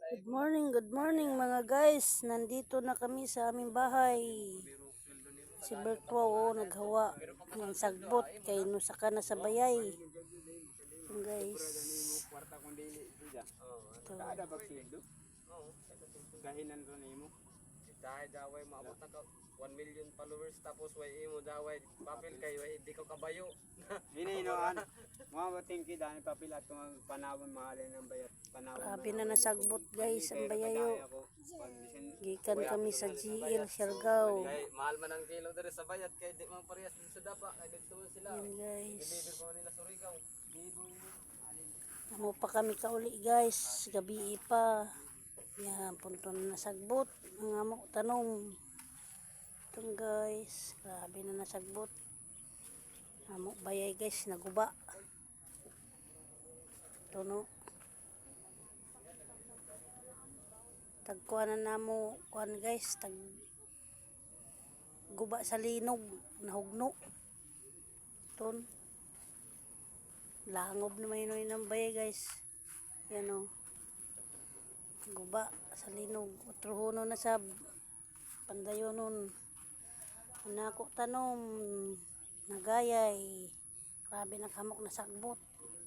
Good morning mga guys. Nandito na kami sa aming bahay. Si Bertwa naghawa ng sagbot kay nusaka na sa bayay. Guys. Dahil daway maabot na ka 1 million followers tapos way imo daway papel kay way di ko kabayo. Ini noan. Mga tingki dani papel at mga panawon mahalin ng bayat panawon. Grabe na nasagbot guys ang bayayo. Gikan kami sa GL Siargao. Kay mahal man ang kilo dere sa bayat kay di man parehas sa dapa kay dito sila. Yan guys. Deliver ko nila sa Surigao. Amo pa kami kauli guys. Gabi pa. Yan, punto na nasagbot. Ang amo tanong. Itong guys. Grabe na nasagbot. Amo bayay guys. Naguba. Ito no. Tagkuhanan na mo. Kuhan guys. Guba sa linog. Nahugno. Ito. Langob na may ng bayay guys. Yan o. Guba sa linog. Utruhuno na sa pandayonon. Anako tanom. Nagayay. Grabe naghamok na sagbot.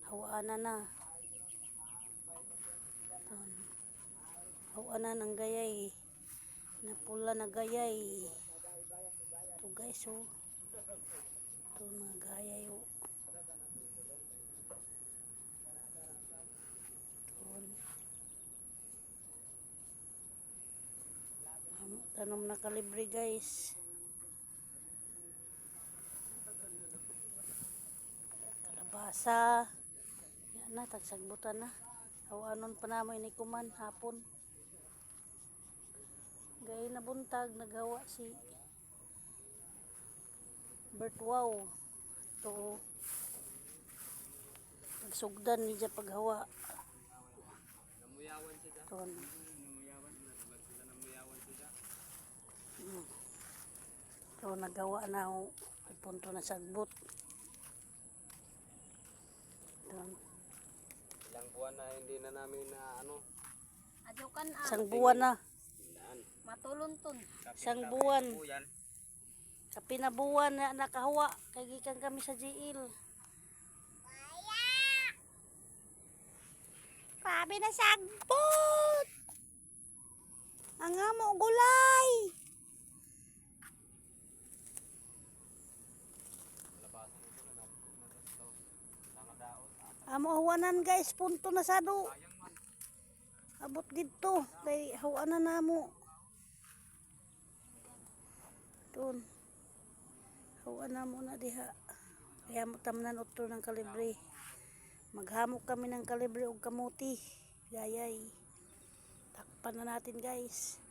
Hawaan na. Hawaan ng gayay. Napula na gayay. Ito guys oh. Ito mga gayay oh. Tanom na kalibre guys. Kalabasa. Yan na, tagsagbutan na. Hawanon pa namin ni kuman hapon. Gay na buntag, nagawa si Bertwaw. Ito. Nagsugdan niya paghawa. Namuyawan sila. Ito. So nagawa na ako punto na sagbot. Ilang buwan na hindi na namin na ano. Ajukan Isang buwan na. matulunton. Isang buwan. Sa pinabuwan na nakahawa. Kay gikan kami sa GL. Grabe na sagbot. Ang amo gulay. Amo hawanan guys, punto na sado. Abot dito, kay hawanan na mo. Doon. Hawanan mo na diha. Kaya mo tamnan utro ng kalibre. Maghamok kami ng kalibre og kamuti. Gayay. Takpan na natin guys.